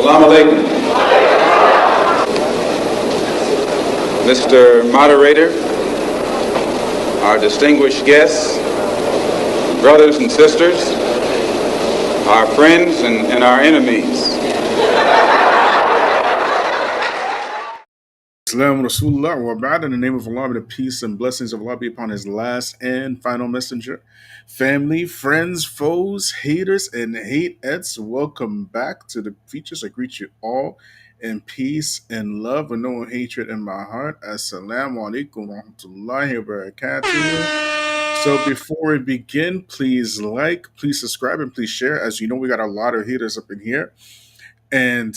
Salaam Alaikum. Mr. Moderator, our distinguished guests, brothers and sisters, our friends and our enemies. Salaam Rasulullah wa ba'd. In the name of Allah, may the peace and blessings of Allah be upon his last and final messenger. Family, friends, foes, haters, and hateettes, welcome back to the Feachaz. I greet you all in peace and love with no hatred in my heart. Assalamu Alaikum wa rahmatullahi wa barakatuh. So before we begin, please like, please subscribe, and please share. As you know, we got a lot of haters up in here. And,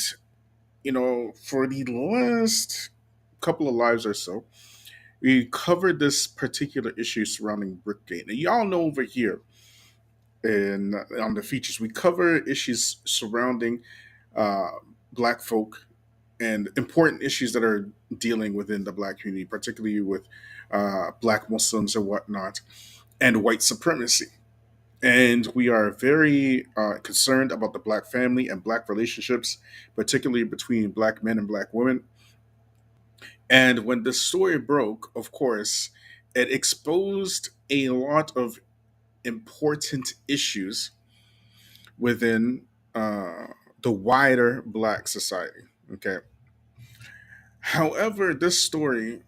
for the last couple of lives or so, we covered this particular issue surrounding Brickgate. And y'all know over here and on the Feachaz, we cover issues surrounding Black folk and important issues that are dealing within the Black community, particularly with Black Muslims and whatnot, and white supremacy. And we are very concerned about the Black family and Black relationships, particularly between Black men and Black women. And when the story broke, of course, it exposed a lot of important issues within the wider Black society. Okay. However, this story,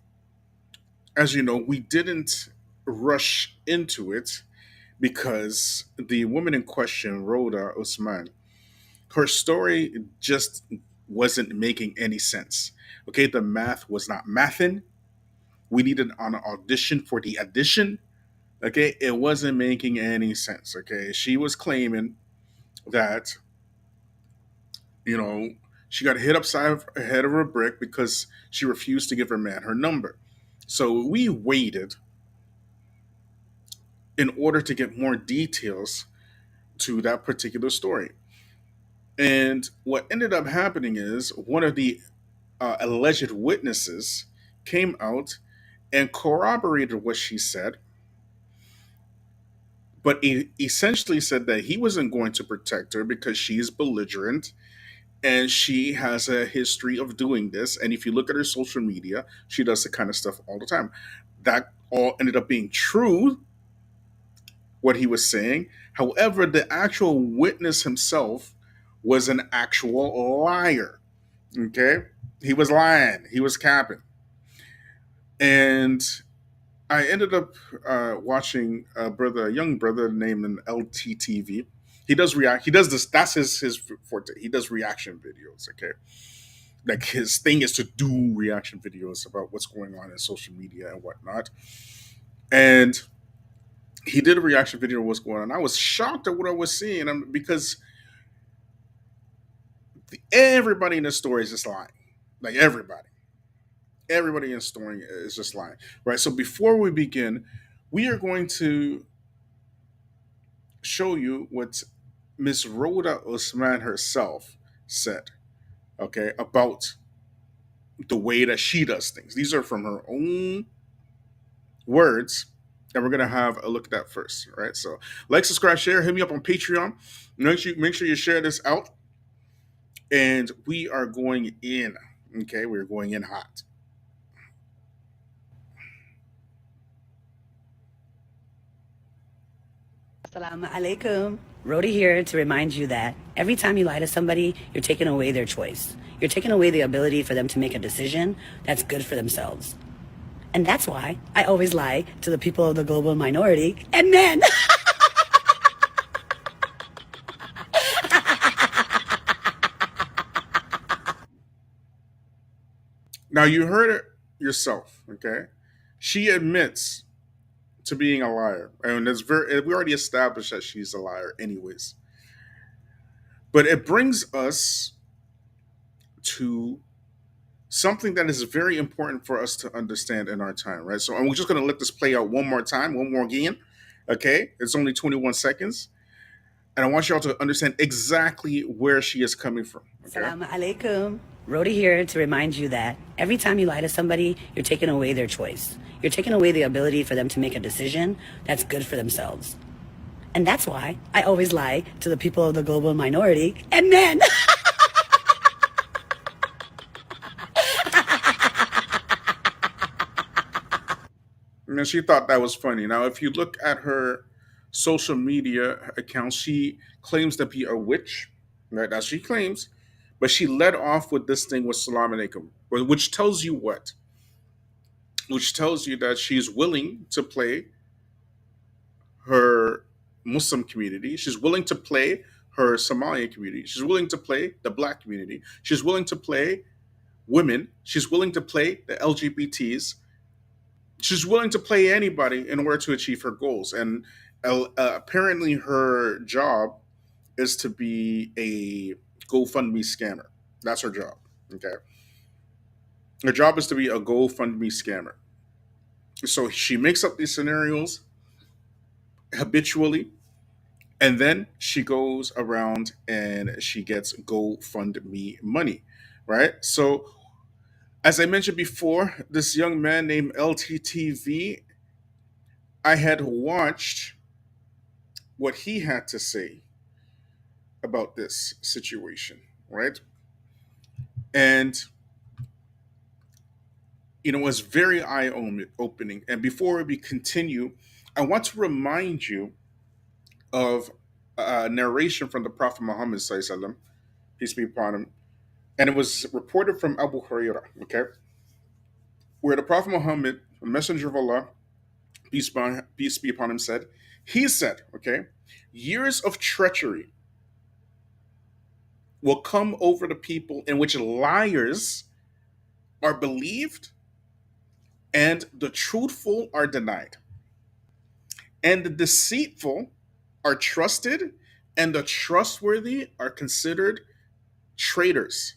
as you know, we didn't rush into it because the woman in question, Rhoda Usman, her story just wasn't making any sense. Okay, the math was not mathing. We needed an audition for the addition. Okay, it wasn't making any sense. Okay, she was claiming that, she got hit upside the head of a brick because she refused to give her man her number. So we waited in order to get more details to that particular story. And what ended up happening is one of the alleged witnesses came out and corroborated what she said, but he essentially said that he wasn't going to protect her because she's belligerent and she has a history of doing this. And if you look at her social media, she does the kind of stuff all the time. That all ended up being true, what he was saying. However, the actual witness himself was an actual liar. Okay? He was lying. He was capping. And I ended up watching a young brother named LTTV. He does react. He does this. That's his forte. He does reaction videos. Okay, like his thing is to do reaction videos about what's going on in social media and whatnot. And he did a reaction video of what's going on. I was shocked at what I was seeing because everybody in the story is just lying. Like everybody in the story is just lying, right? So before we begin, we are going to show you what Miss Rhoda Usman herself said, okay, about the way that she does things. These are from her own words, and we're gonna have a look at that first, right? So, like, subscribe, share, hit me up on Patreon. Make sure you share this out, and we are going in. Okay, we're going in hot. Salaam Alaikum. Rhoda here to remind you that every time you lie to somebody, you're taking away their choice. You're taking away the ability for them to make a decision that's good for themselves. And that's why I always lie to the people of the global minority and men. Now, you heard it yourself, okay? She admits to being a liar. And we already established that she's a liar anyways. But it brings us to something that is very important for us to understand in our time, right? So I'm just going to let this play out one more time, one more again, okay? It's only 21 seconds. And I want y'all to understand exactly where she is coming from. Okay? Salaam Alaikum. Rhoda here to remind you that every time you lie to somebody, you're taking away their choice. You're taking away the ability for them to make a decision that's good for themselves. And that's why I always lie to the people of the global minority and men. And she thought that was funny. Now, if you look at her social media account, she claims to be a witch, right? That she claims, but she led off with this thing with Salaam Alaikum, which tells you what? Which tells you that she's willing to play her Muslim community. She's willing to play her Somalian community. She's willing to play the black community. She's willing to play women. She's willing to play the LGBTs. She's willing to play anybody in order to achieve her goals. And apparently, her job is to be a GoFundMe scammer. That's her job. Okay. Her job is to be a GoFundMe scammer. So she makes up these scenarios habitually, and then she goes around and she gets GoFundMe money, right? So, as I mentioned before, this young man named LTTV, I had watched what he had to say about this situation, right? And it was very eye opening. And before we continue, I want to remind you of a narration from the Prophet Muhammad, sallallahu peace be upon him, and it was reported from Abu Hurairah, okay, where the Prophet Muhammad, the Messenger of Allah, peace be upon him, said, he said, okay, years of treachery will come over the people in which liars are believed and the truthful are denied, and the deceitful are trusted, and the trustworthy are considered traitors,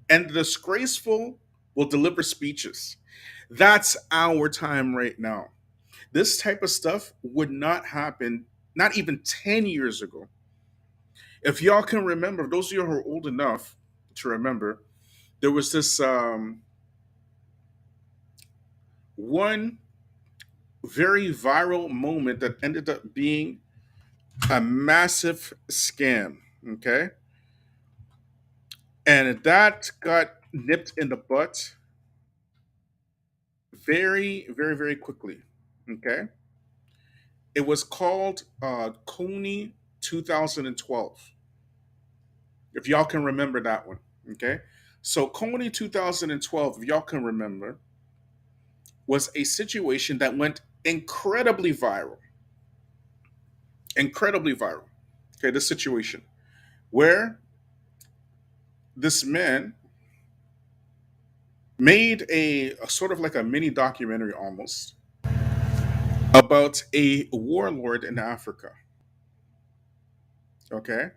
and the disgraceful will deliver speeches. That's our time right now. This type of stuff would not happen, not even 10 years ago. If y'all can remember, those of you who are old enough to remember, there was this one very viral moment that ended up being a massive scam. Okay. And that got nipped in the butt very, very, very quickly. Okay. It was called Coney 2012. If y'all can remember that one. Okay. So Coney 2012, if y'all can remember, was a situation that went incredibly viral. Incredibly viral. Okay, this situation where this man made a sort of like a mini documentary almost about a warlord in Africa. Okay.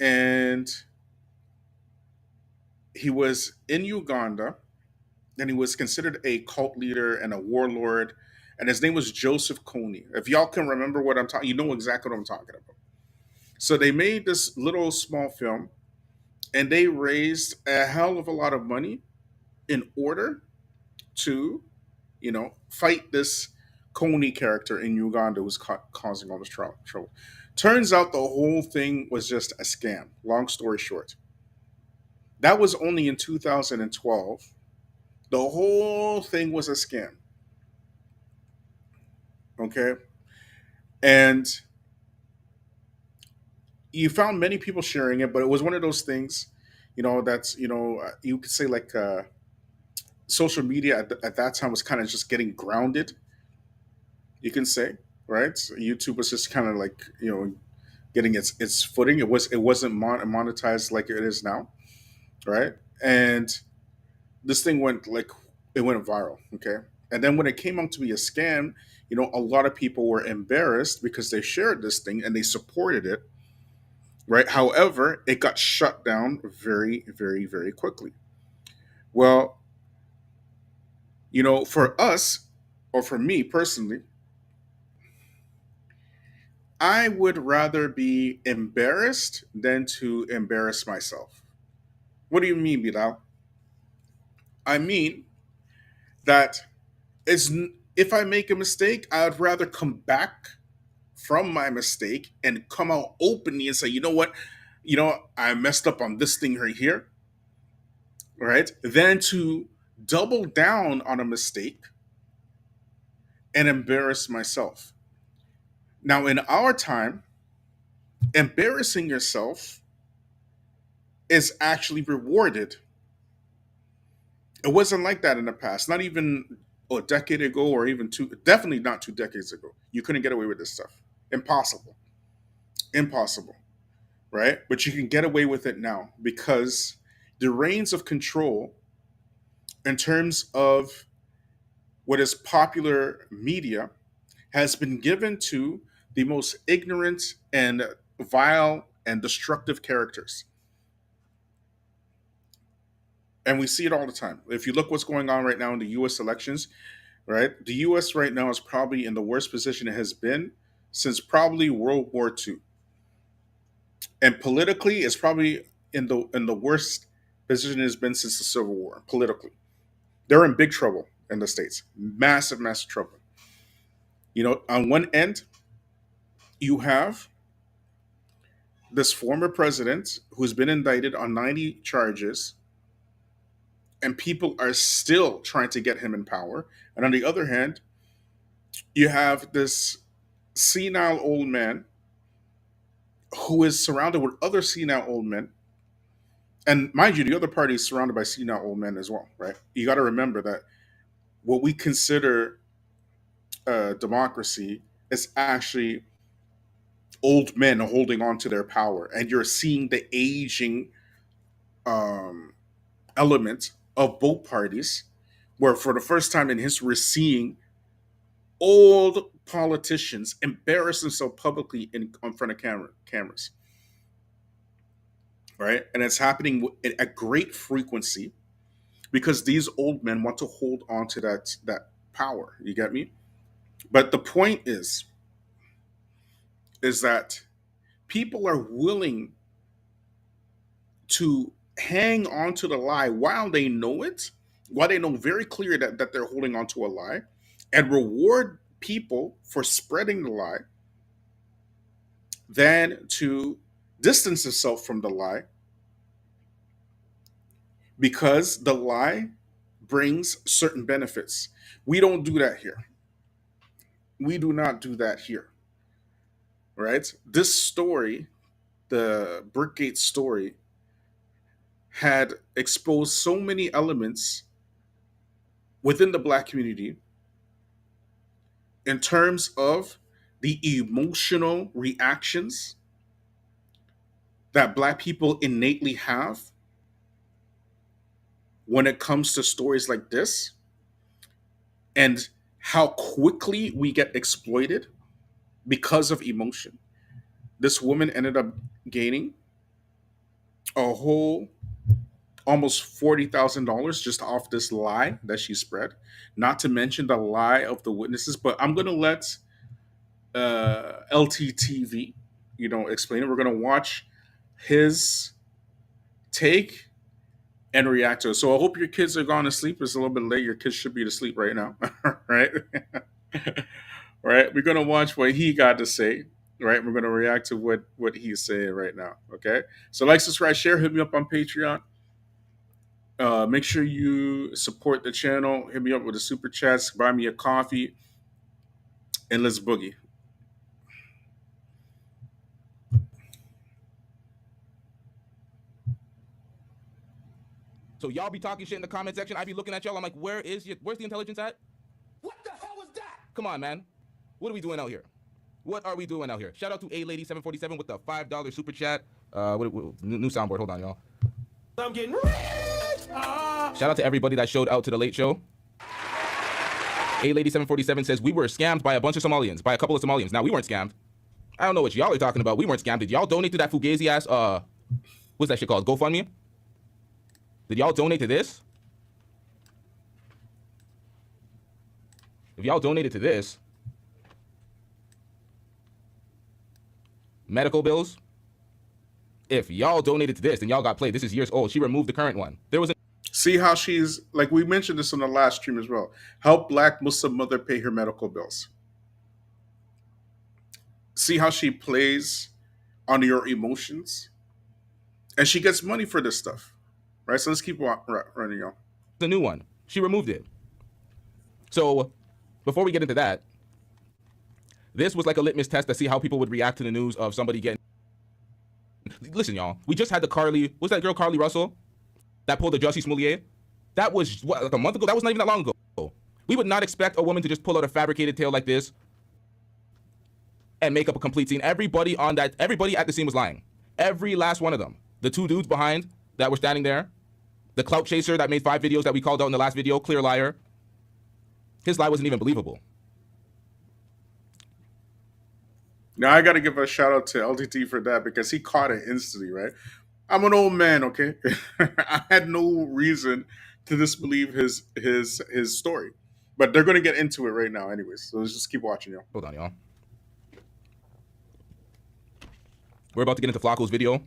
And he was in Uganda, and he was considered a cult leader and a warlord. And his name was Joseph Kony. If y'all can remember what I'm talking, you know exactly what I'm talking about. So they made this little small film, and they raised a hell of a lot of money in order to, fight this Kony character in Uganda who's causing all this trouble. Turns out the whole thing was just a scam. Long story short, that was only in 2012. The whole thing was a scam. Okay. And you found many people sharing it, but it was one of those things, that's, you could say like social media at that time was kind of just getting grounded, you can say, right? So YouTube was just kind of like, getting its footing. It wasn't monetized like it is now, right? And this thing went viral, okay? And then when it came out to be a scam, a lot of people were embarrassed because they shared this thing and they supported it, right? However, it got shut down very, very, very quickly. Well, for us, or for me personally, I would rather be embarrassed than to embarrass myself. What do you mean, Bilal? I mean that if I make a mistake, I'd rather come back from my mistake and come out openly and say, you know what, I messed up on this thing right here, right? Than to double down on a mistake, and embarrass myself. Now, in our time, embarrassing yourself is actually rewarded. It wasn't like that in the past, not even a decade ago or even two, definitely not 2 decades ago. You couldn't get away with this stuff. Impossible. Impossible. Right? But you can get away with it now because the reins of control in terms of what is popular media has been given to the most ignorant and vile and destructive characters. And we see it all the time. If you look what's going on right now in the US elections, right? The US right now is probably in the worst position it has been since probably World War II. And politically, it's probably in the worst position it has been since the Civil War, politically. They're in big trouble in the States. Massive, massive trouble. On one end, you have this former president who's been indicted on 90 charges, and people are still trying to get him in power. And on the other hand, you have this senile old man who is surrounded with other senile old men. And mind you, the other party is surrounded by senile old men as well, right? You got to remember that what we consider democracy is actually old men holding on to their power. And you're seeing the aging um, element of both parties, where for the first time in history, we're seeing old politicians embarrass themselves publicly in front of cameras, right? And it's happening at great frequency because these old men want to hold on to that power. You get me? But the point is that people are willing to hang on to the lie while they know it, while they know very clear that they're holding on to a lie, and reward people for spreading the lie than to distance themselves from the lie because the lie brings certain benefits. We don't do that here. We do not do that here. Right? This story, the Brickgate story, had exposed so many elements within the black community in terms of the emotional reactions that black people innately have when it comes to stories like this, and how quickly we get exploited because of emotion. This woman ended up gaining a whole almost $40,000 just off this lie that she spread. Not to mention the lie of the witnesses. But I'm gonna let LTTV, explain it. We're gonna watch his take and react to it. So I hope your kids are gone to sleep. It's a little bit late. Your kids should be to sleep right now, right? Right. We're gonna watch what he got to say. Right. We're gonna react to what he's saying right now. Okay. So like, subscribe, share. Hit me up on Patreon. Make sure you support the channel. Hit me up with the super chats. Buy me a coffee, and let's boogie. So y'all be talking shit in the comment section. I be looking at y'all. I'm like, where's the intelligence at? What the hell was that? Come on, man. What are we doing out here? What are we doing out here? Shout out to A Lady 747 with the $5 super chat. New soundboard. Hold on, y'all. I'm getting rich. Shout out to everybody that showed out to the late show. A Lady 747 says we were scammed by a bunch of Somalians, by a couple of Somalians. Now we weren't scammed. I don't know what y'all are talking about. We weren't scammed. Did y'all donate to that Fugazi ass what's that shit called? GoFundMe? Did y'all donate to this? If y'all donated to this, medical bills, if y'all donated to this, then y'all got played. This is years old. She removed the current one. There was See how she's, like we mentioned this on the last stream as well. Help Black Muslim mother pay her medical bills. See how she plays on your emotions? And she gets money for this stuff. Right? So let's keep running, y'all. a new one. She removed it. So before we get into that, this was like a litmus test to see how people would react to the news of somebody getting. Listen, y'all, we just had the Carly, what's that girl, Carly Russell, that pulled the Jussie Smollett? That was, what, like a month ago? That was not even that long ago. We would not expect a woman to just pull out a fabricated tale like this and make up a complete scene. Everybody at the scene was lying. Every last one of them. The two dudes behind that were standing there, the clout chaser that made 5 videos that we called out in the last video, clear liar. His lie wasn't even believable. Now I got to give a shout out to LTT for that because he caught it instantly, right? I'm an old man, okay? I had no reason to disbelieve his story, but they're going to get into it right now, anyways. So let's just keep watching, y'all. Hold on, y'all. We're about to get into Flacco's video.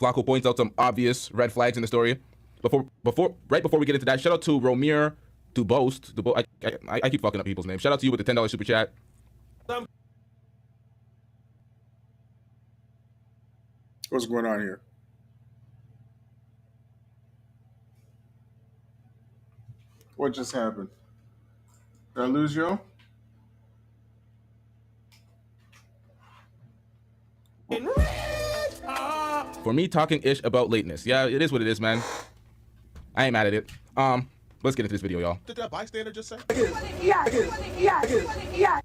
Flacco points out some obvious red flags in the story. Right before we get into that, shout out to Romir Dubost. I keep fucking up people's names. Shout out to you with the $10 super chat. What's going on here? What just happened? Did I lose y'all? For me, talking ish about lateness. Yeah, it is what it is, man. I ain't mad at it. Let's get into this video, y'all. Did that bystander just say? Yeah.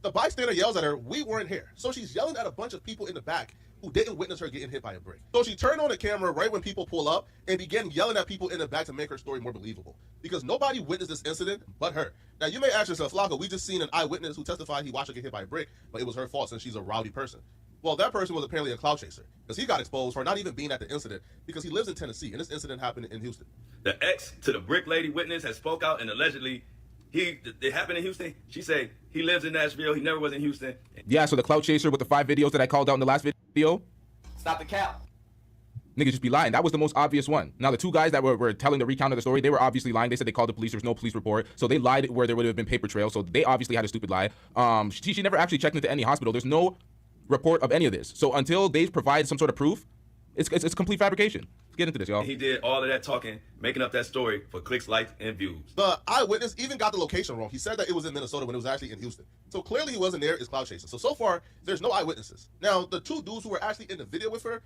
The bystander yells at her, "We weren't here." So she's yelling at a bunch of people in the back who didn't witness her getting hit by a brick. So she turned on the camera right when people pull up and began yelling at people in the back to make her story more believable. Because nobody witnessed this incident but her. Now you may ask yourself, Flacco, we just seen an eyewitness who testified he watched her get hit by a brick, but it was her fault since she's a rowdy person. Well, that person was apparently a clout chaser because he got exposed for not even being at the incident because he lives in Tennessee and this incident happened in Houston. The ex to the brick lady witness has spoke out and allegedly it happened in Houston. She said he lives in Nashville. He never was in Houston. Yeah, so the clout chaser with the 5 videos that I called out in the last video. Stop the cap. Niggas just be lying. That was the most obvious one. Now, the 2 guys that were telling the recount of the story, they were obviously lying. They said they called the police. There was no police report. So they lied where there would have been paper trail. So they obviously had a stupid lie. She never actually checked into any hospital. There's no report of any of this. So until they provide some sort of proof, it's complete fabrication. Let's get into this, y'all. He did all of that talking, making up that story for clicks, likes, and views. The eyewitness even got the location wrong. He said that it was in Minnesota when it was actually in Houston. So clearly he wasn't there, is cloud chasing. So far, there's no eyewitnesses. Now, the 2 dudes who were actually in the video with her,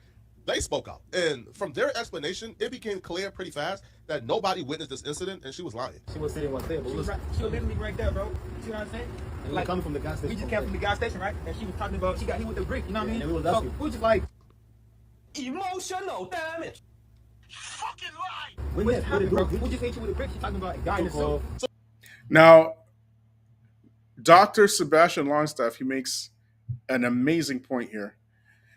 they spoke out. And from their explanation, it became clear pretty fast that nobody witnessed this incident and she was lying. She was sitting right there, but she was literally right there, bro. See what I'm saying? Like coming from the gas station. We just came from the gas station, right? And she was talking about she got hit with the brick, you know what I mean? And we was so asking. we was just like Emotional damage. Fucking lie. what happened, bro? We just hit you with a brick. She talking about a guy in the suit. Now, Dr. Sebastian Longstaff, he makes an amazing point here.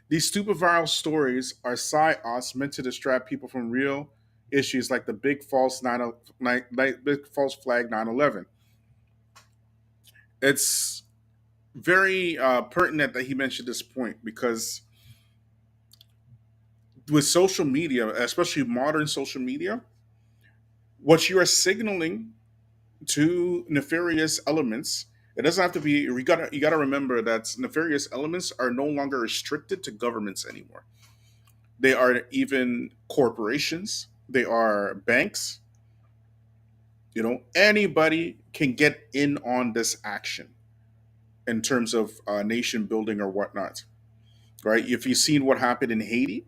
These stupid viral stories are psyops meant to distract people from real issues like the big false flag 9/11. It's very pertinent that he mentioned this point because with social media, especially modern social media, what you are signaling to nefarious elements, it doesn't have to be. You gotta remember that nefarious elements are no longer restricted to governments anymore. They are even corporations. They are banks. Anybody can get in on this action in terms of nation building or whatnot, right? If you've seen what happened in Haiti,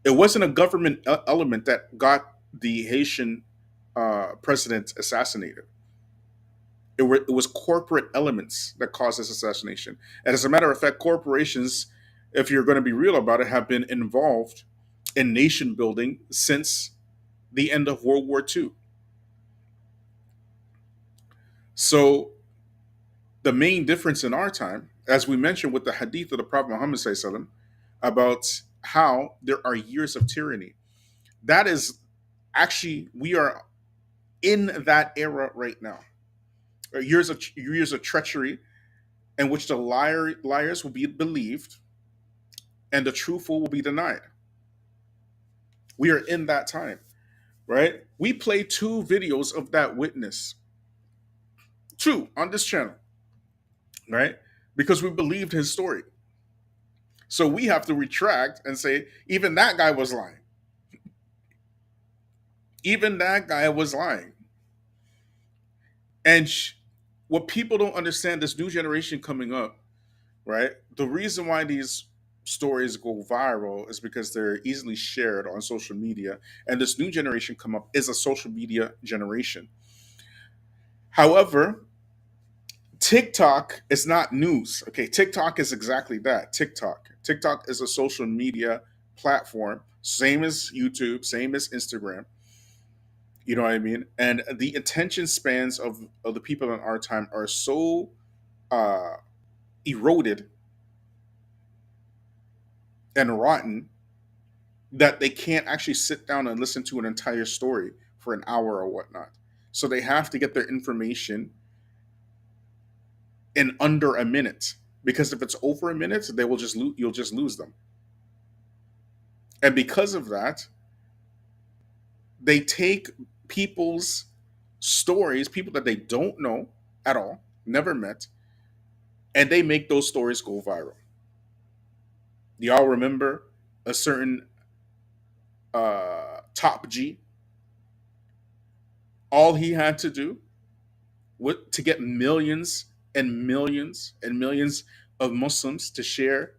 it wasn't a government element that got the Haitian president assassinated. It was corporate elements that caused this assassination. And as a matter of fact, corporations, if you're going to be real about it, have been involved in nation building since the end of World War II. So the main difference in our time, as we mentioned with the hadith of the Prophet Muhammad SAW, about how there are years of tyranny. That is actually, we are in that era right now. Years of treachery in which the liars will be believed and the truthful will be denied. We are in that time, right? We play 2 videos of that witness. 2 on this channel, right? Because we believed his story. So we have to retract and say, even that guy was lying. Even that guy was lying. And what people don't understand, this new generation coming up, right? The reason why these stories go viral is because they're easily shared on social media. And this new generation come up is a social media generation. However, TikTok is not news. Okay, TikTok is exactly that. TikTok is a social media platform, same as YouTube, same as Instagram. You know what I mean? And the attention spans of the people in our time are so uh, eroded and rotten that they can't actually sit down and listen to an entire story for an hour or whatnot. So they have to get their information in under a minute, because if it's over a minute, they will just you'll just lose them. And because of that, they take people's stories, people that they don't know at all, never met, and they make those stories go viral. Y'all remember a certain top G? All he had to do to get millions and millions and millions of Muslims to share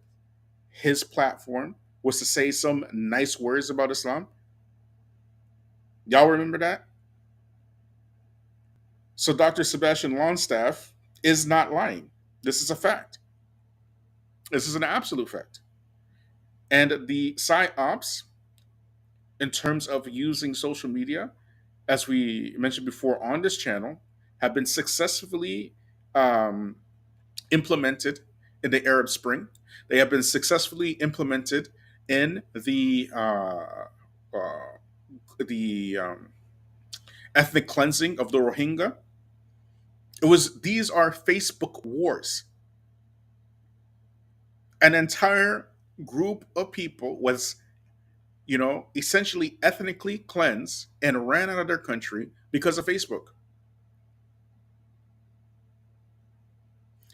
his platform was to say some nice words about Islam. Y'all remember that? So Dr. Sebastian Longstaff is not lying. This is a fact. This is an absolute fact. And the psyops, in terms of using social media, as we mentioned before on this channel, have been successfully um, implemented in the Arab Spring. They have been successfully implemented in the ethnic cleansing of the Rohingya. These are Facebook wars. An entire group of people was, essentially ethnically cleansed and ran out of their country because of Facebook.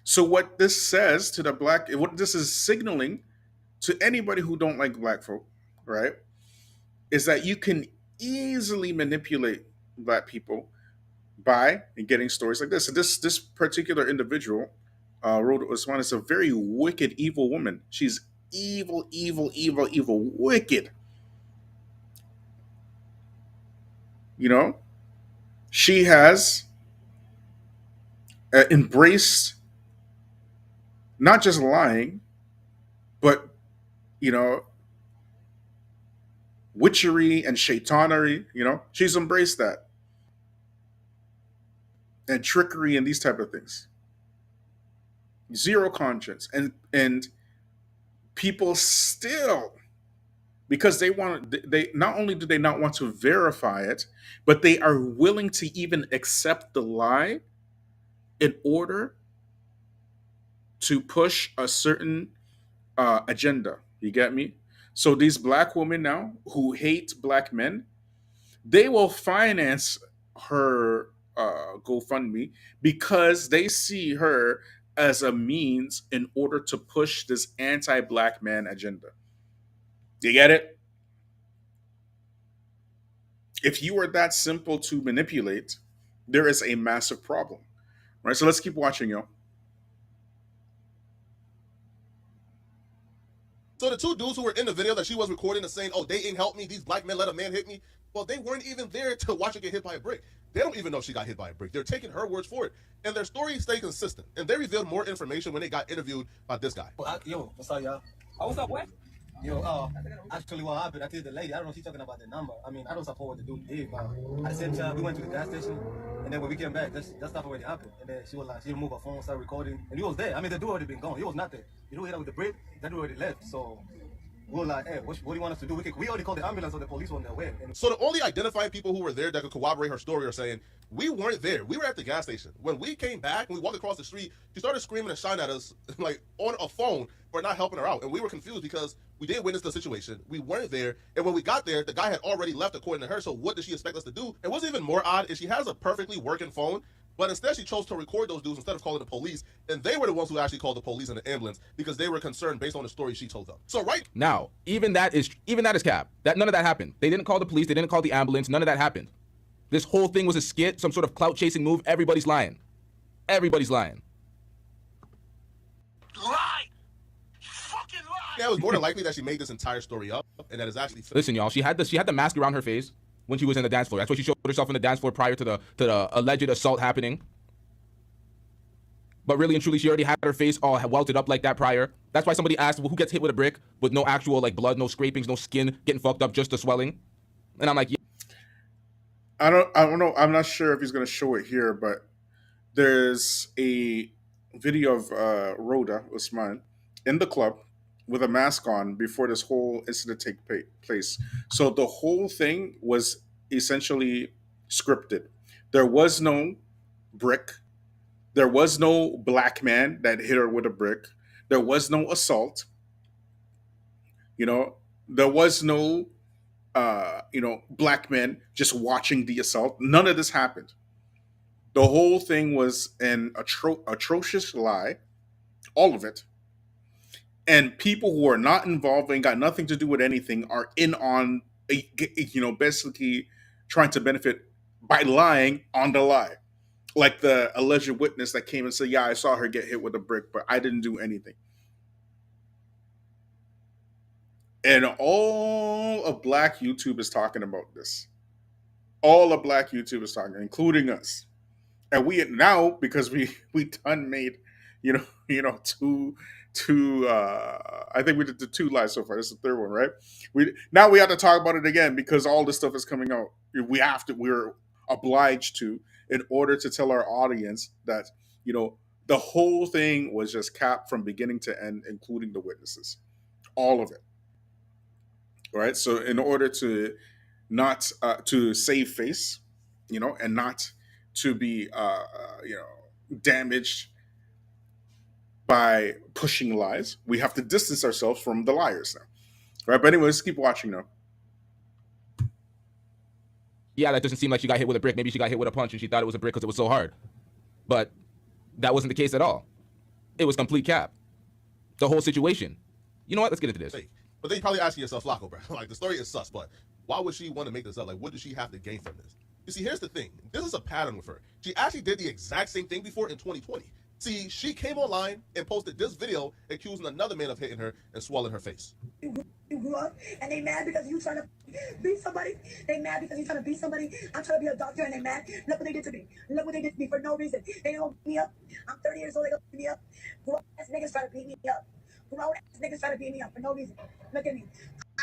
So what this says to what this is signaling to anybody who don't like black folk, right, is that you can easily manipulate black people by getting stories like this. And this particular individual, Rhoda Usman, is a very wicked, evil woman. She's evil, evil, evil, evil, wicked. She has embraced not just lying, but witchery and shaitanery. She's embraced that, and trickery and these type of things. Zero conscience, and people still, because they not only do they not want to verify it, but they are willing to even accept the lie in order to push a certain agenda. You get me? So these black women now who hate black men, they will finance her GoFundMe because they see her as a means in order to push this anti-black man agenda. You get it? If you are that simple to manipulate, there is a massive problem. Right? So let's keep watching, yo. So the two dudes who were in the video that she was recording and saying, oh, they ain't help me, these black men let a man hit me, well, they weren't even there to watch her get hit by a brick. They don't even know she got hit by a brick. They're taking her words for it. And their stories stay consistent. And they revealed more information when they got interviewed by this guy. Yo, what's up, y'all? Oh, what's up, boy? Yo, actually what happened, I told the lady, I don't know if she's talking about the number. I mean, I don't support what the dude did, but at the same time, we went to the gas station, and then when we came back, that stuff already happened. And then she was like, she removed her phone, started recording, and he was there. I mean, the dude already been gone. He was not there. You know, hit her with the brick, that dude already left. So we were like, hey, what do you want us to do? We already called the ambulance or the police on their way. So the only identifying people who were there that could corroborate her story are saying, we weren't there. We were at the gas station. When we came back, when we walked across the street, she started screaming and shouting at us like on a phone for not helping her out. And we were confused because we did witness the situation. We weren't there. And when we got there, the guy had already left according to her. So what did she expect us to do? And what's even more odd is she has a perfectly working phone, but instead she chose to record those dudes instead of calling the police. And they were the ones who actually called the police and the ambulance because they were concerned based on the story she told them. So right now, even that is cap. That none of that happened. They didn't call the police. They didn't call the ambulance. None of that happened. This whole thing was a skit, some sort of clout chasing move. Everybody's lying. Everybody's lying. Lie! Fucking lie! Yeah, it was more than likely that she made this entire story up, and that is actually. Listen, y'all, she had the mask around her face when she was in the dance floor. That's why she showed herself in the dance floor prior to the alleged assault happening. But really and truly, she already had her face all welted up like that prior. That's why somebody asked, well, who gets hit with a brick with no actual like blood, no scrapings, no skin getting fucked up, just the swelling? And I'm like, yeah. I don't know. I'm not sure if he's going to show it here, but there's a video of Rhoda Usman in the club with a mask on before this whole incident place. So the whole thing was essentially scripted. There was no brick. There was no black man that hit her with a brick. There was no assault. There was no black men just watching the assault. None of this happened. The whole thing was an atrocious lie, all of it. And people who are not involved and got nothing to do with anything are in on, basically trying to benefit by lying on the lie. Like the alleged witness that came and said, yeah, I saw her get hit with a brick, but I didn't do anything. And all of Black YouTube is talking about this. All of Black YouTube is talking, including us. And we now, because we done made, two I think we did the 2 lives so far. This is the 3rd one, right? We have to talk about it again because all this stuff is coming out. We're obliged to, in order to tell our audience that, the whole thing was just capped from beginning to end, including the witnesses. All of it. Right? So in order to not to save face, and not to be damaged by pushing lies, we have to distance ourselves from the liars now. Right? But anyways, keep watching now. Yeah, that doesn't seem like she got hit with a brick. Maybe she got hit with a punch and she thought it was a brick because it was so hard. But that wasn't the case at all. It was complete cap. The whole situation. You know what? Let's get into this. But then you probably asking yourself, Flacco, bro, like the story is sus, but why would she want to make this up? Like, what does she have to gain from this? You see, here's the thing. This is a pattern with her. She actually did the exact same thing before in 2020. See, she came online and posted this video accusing another man of hitting her and swallowing her face. You grew up and they mad because you trying to beat somebody. They mad because you trying to beat somebody. I'm trying to be a doctor and they mad. Look what they did to me. Look what they did to me for no reason. They don't beat me up. I'm 30 years old. They don't beat me up. Grown ass niggas try to beat me up. Grown ass niggas try to beat me up for no reason. Look at me.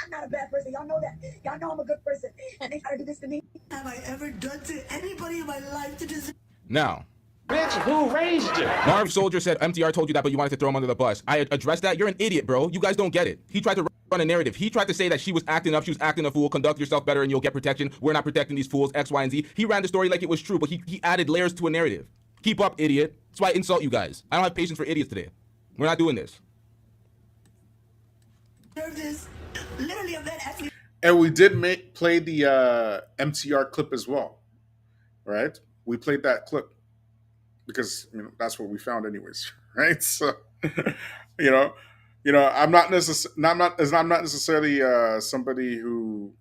I'm not a bad person. Y'all know that. Y'all know I'm a good person. And they try to do this to me. Have I ever done to anybody in my life to deserve? Now, Bitch, who raised you? Marv Soldier said MTR told you that, but you wanted to throw him under the bus. I addressed that. You're an idiot, bro. You guys don't get it. He tried to run a narrative. He tried to say that she was acting up. She was acting a fool. Conduct yourself better and you'll get protection. We're not protecting these fools, X, Y, and Z. He ran the story like it was true, but he added layers to a narrative. Keep up, idiot. That's why I insult you guys. I don't have patience for idiots today. We're not doing this. This. Literally, a man actually. And we did play the MTR clip as well, right? We played that clip because that's what we found, anyways, right? So, I'm not necessarily somebody who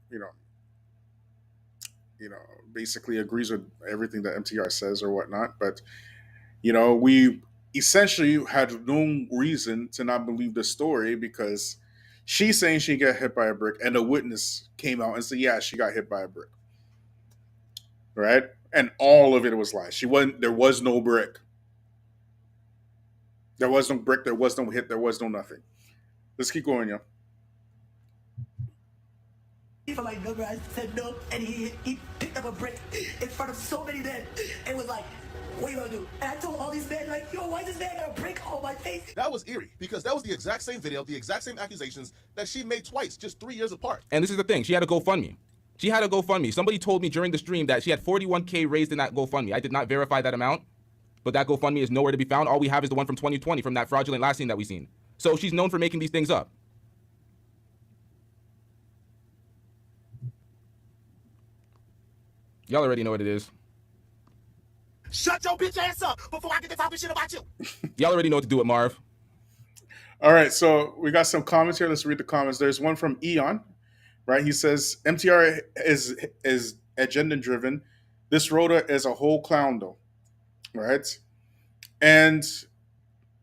basically agrees with everything that MTR says or whatnot, but we essentially had no reason to not believe the story because she's saying she got hit by a brick, and a witness came out and said, yeah, she got hit by a brick. Right? And all of it was lies. There was no brick. There was no brick, there was no hit, there was no nothing. Let's keep going, yo. For my number, I said no, and he picked up a brick in front of so many men and was like, what you gonna do? And I told all these men, like, yo, why this man got a brick on my face? That was eerie because that was the exact same video, the exact same accusations that she made twice, just 3 years apart. And this is the thing. She had a GoFundMe. She had a GoFundMe. Somebody told me during the stream that she had 41K raised in that GoFundMe. I did not verify that amount, but that GoFundMe is nowhere to be found. All we have is the one from 2020 from that fraudulent last scene that we seen. So she's known for making these things up. Y'all already know what it is. Shut your bitch ass up before I get to talking shit about you. Y'all already know what to do with Marv. All right, so we got some comments here. Let's read the comments. There's one from Eon, right? He says MTR is agenda driven. This Rhoda is a whole clown, though, right? And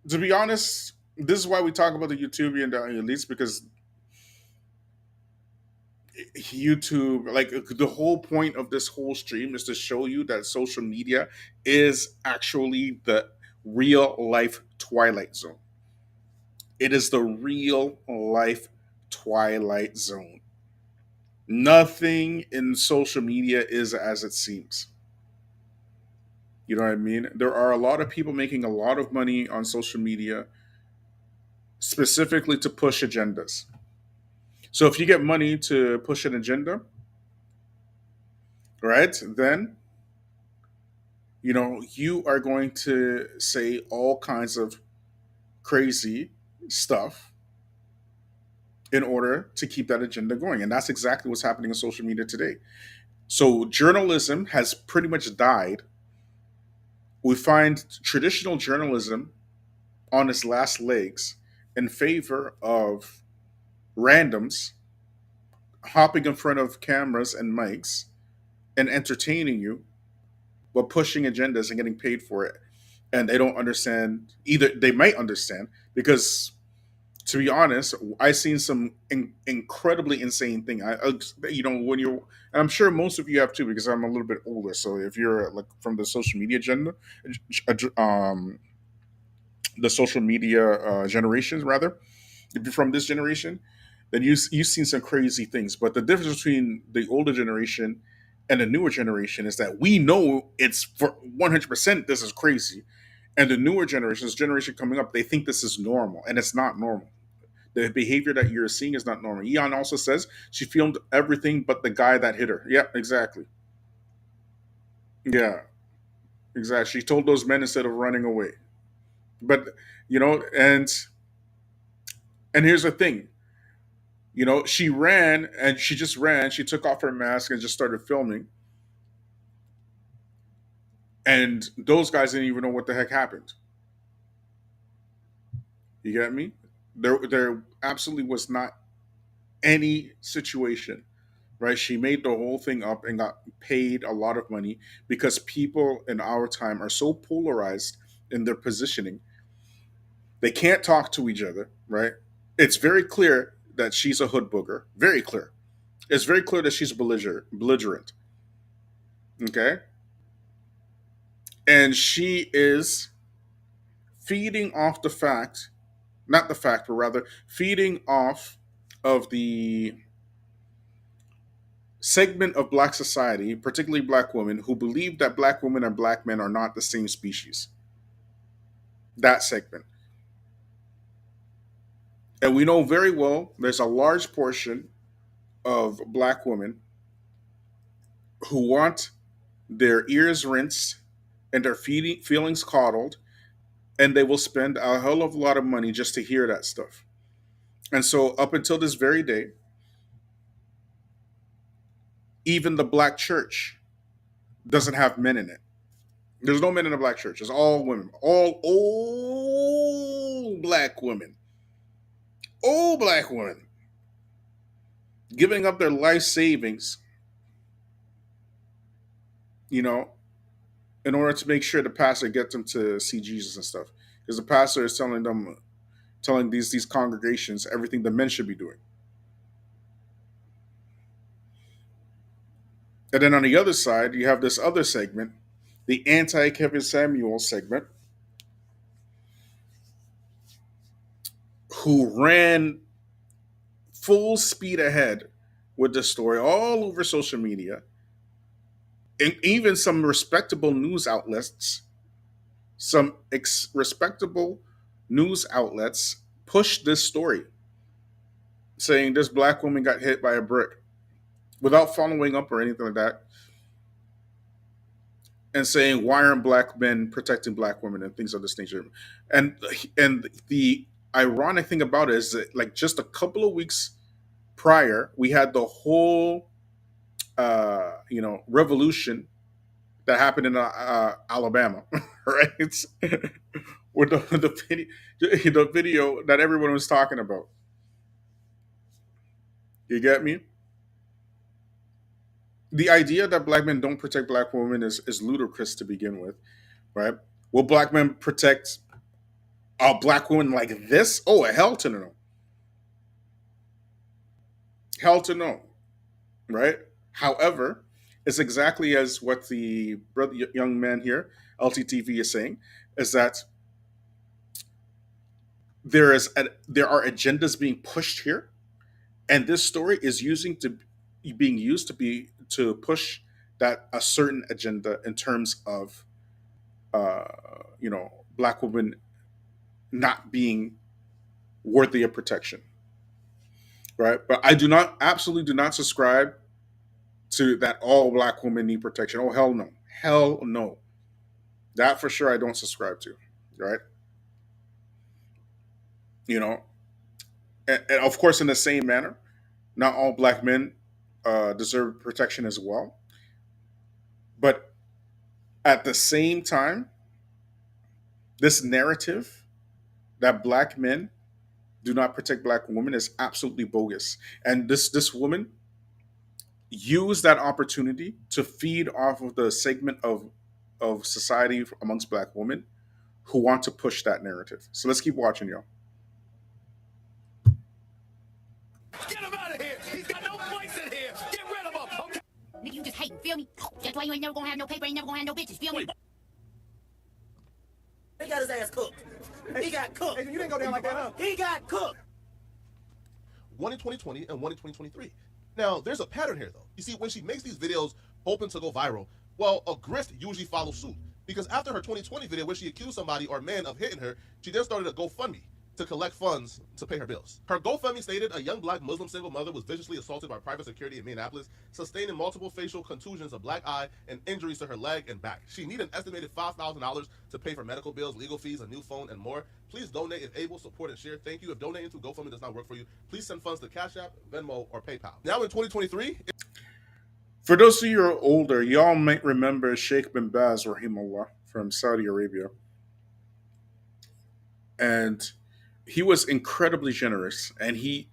to be honest, this is why we talk about the YouTuber and the elites, because YouTube, like the whole point of this whole stream is to show you that social media is actually the real life Twilight Zone. It is the real life Twilight Zone. Nothing in social media is as it seems. You know what I mean? There are a lot of people making a lot of money on social media specifically to push agendas. So if you get money to push an agenda, right, then you are going to say all kinds of crazy stuff in order to keep that agenda going. And that's exactly what's happening in social media today. So journalism has pretty much died. We find traditional journalism on its last legs in favor of randoms hopping in front of cameras and mics and entertaining you, but pushing agendas and getting paid for it. And they don't understand either. They might understand because, to be honest, I've seen some incredibly insane thing. When you're, and I'm sure most of you have too, because I'm a little bit older. So if you're like from the social media agenda, um, the social media generations rather, if you're from this generation, then you've seen some crazy things. But the difference between the older generation and the newer generation is that we know it's for 100% this is crazy, and the newer generation, this generation coming up, they think this is normal, and it's not normal. The behavior that you're seeing is not normal. Eon also says she filmed everything but the guy that hit her. Yeah, exactly. Yeah, exactly. She told those men instead of running away. But you know, and here's the thing. She ran and she just ran. She took off her mask and just started filming. And those guys didn't even know what the heck happened. You get me? There absolutely was not any situation, right? She made the whole thing up and got paid a lot of money because people in our time are so polarized in their positioning. They can't talk to each other, right? It's very clear that she's a hood booger. Very clear. It's very clear that she's belligerent. Okay? And she is feeding off the fact, not the fact, but rather feeding off of the segment of black society, particularly black women, who believe that black women and black men are not the same species. That segment. And we know very well there's a large portion of black women who want their ears rinsed and their feelings coddled, and they will spend a hell of a lot of money just to hear that stuff. And so, up until this very day, even the black church doesn't have men in it. There's no men in the black church. It's all women. All old black women. Old black women. Giving up their life savings, you know, in order to make sure the pastor gets them to see Jesus and stuff. Because the pastor is telling these congregations everything the men should be doing. And then on the other side, you have this other segment, the anti Kevin Samuel segment, who ran full speed ahead with the story all over social media. And even some respectable news outlets, respectable news outlets pushed this story, saying this black woman got hit by a brick without following up or anything like that, and saying why aren't black men protecting black women and things of this nature. And the ironic thing about it is that, like, just a couple of weeks prior, we had the whole revolution that happened in Alabama, right? With the video that everyone was talking about. You get me? The idea that black men don't protect black women is ludicrous to begin with, right? Will black men protect a black woman like this? Oh, hell to no. Hell to no, right? However, it's exactly as what the young man here, LTTV, is saying, is that there are agendas being pushed here, and this story is using to being used to push that a certain agenda in terms of uh, black women not being worthy of protection, right? But I do not absolutely do not subscribe to that all black women need protection. Oh hell no, hell no, that for sure I don't subscribe to, right? You know, and of course in the same manner, not all black men deserve protection as well, but at the same time, this narrative that black men do not protect black women is absolutely bogus. And this woman used that opportunity to feed off of the segment of society amongst black women who want to push that narrative. So let's keep watching, y'all. Get him out of here. He's got no place in here. Get rid of him. Okay. Nigga, you just hating, feel me? That's why you ain't never gonna have no paper, ain't never gonna have no bitches, feel me? He got his ass cooked. He got cooked. Hey, you didn't go down like that, huh? He got cooked. One in 2020 and one in 2023. Now, there's a pattern here, though. You see, when she makes these videos hoping to go viral, well, a grift usually follows suit. Because after her 2020 video where she accused somebody or man of hitting her, she then started a GoFundMe to collect funds to pay her bills. Her GoFundMe stated a young black Muslim single mother was viciously assaulted by private security in Minneapolis, sustaining multiple facial contusions, a black eye, and injuries to her leg and back. She needed an estimated $5,000 to pay for medical bills, legal fees, a new phone, and more. Please donate if able, support and share. Thank you. If donating to GoFundMe does not work for you, please send funds to Cash App, Venmo, or PayPal. Now in 2023... For those of you who are older, y'all might remember Sheikh bin Baz, rahimahullah, from Saudi Arabia. And he was incredibly generous, and he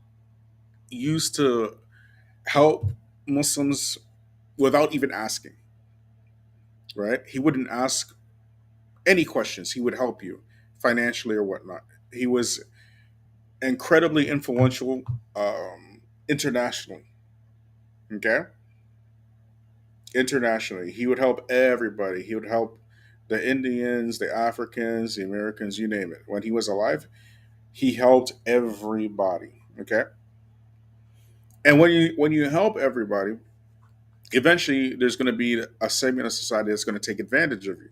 used to help Muslims without even asking, right? He wouldn't ask any questions. He would help you financially or whatnot. He was incredibly influential internationally. Okay? Internationally. He would help everybody. He would help the Indians, the Africans, the Americans, you name it. When he was alive, he helped everybody. Okay? And when you help everybody, eventually there's going to be a segment of society that's going to take advantage of you,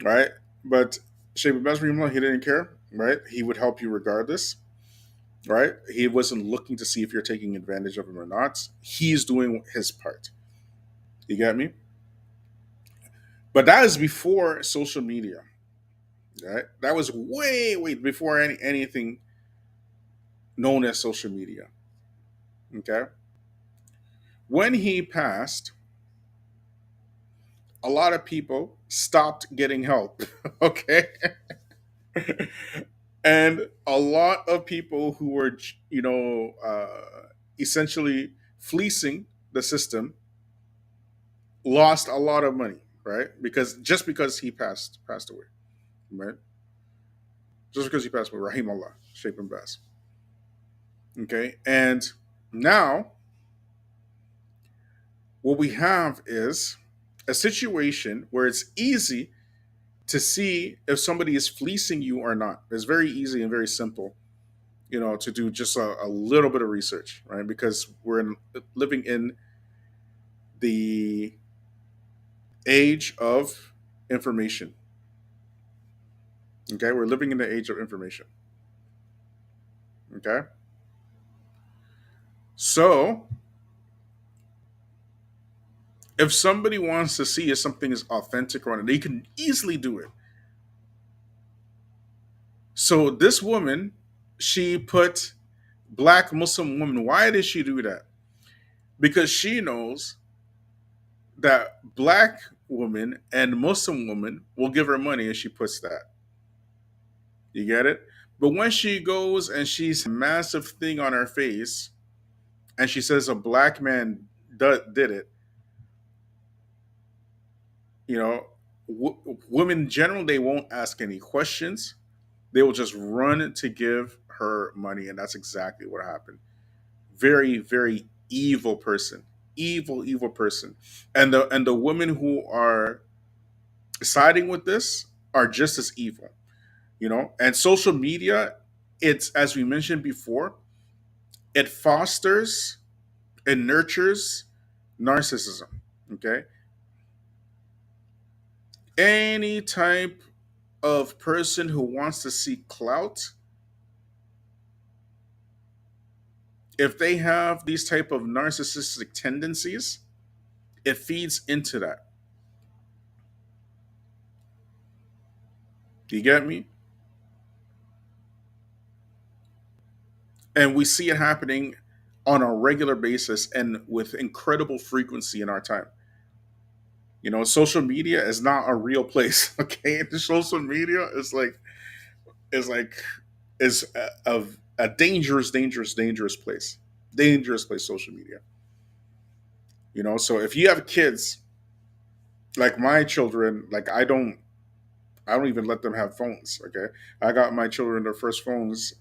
right? But Sheikh Basri, he didn't care, right? He would help you regardless, right? He wasn't looking to see if you're taking advantage of him or not. He's doing his part. You get me? But that is before social media, right? That was way before anything known as social media. Okay? When he passed, a lot of people stopped getting help. Okay? And a lot of people who were, essentially fleecing the system lost a lot of money, right? Because he passed away, right? Just because he passed away, Rahim Allah, Sheikh bin Baz. Okay, and now what we have is a situation where it's easy to see if somebody is fleecing you or not. It's very easy and very simple, to do just a little bit of research, right? Because living in the age of information. Okay, we're living in the age of information. Okay, so if somebody wants to see if something is authentic or not, they can easily do it. So this woman, she put black Muslim woman. Why did she do that? Because she knows that black woman and Muslim woman will give her money if she puts that. You get it? But when she goes and she's a massive thing on her face and she says a black man did it, You know, women in general, they won't ask any questions. They will just run to give her money, and that's exactly what happened. Very, very evil person, evil person, and the women who are siding with this are just as evil. You know, and social media, it's as we mentioned before, it fosters and nurtures narcissism. Okay, any type of person who wants to seek clout, if they have these type of narcissistic tendencies, it feeds into that. Do you get me? And we see it happening on a regular basis and with incredible frequency in our time. You know, social media is not a real place. Okay, the social media is like is a dangerous place. Dangerous place. Social media. You know, so if you have kids like my children, like I don't even let them have phones. Okay, I got my children their first phones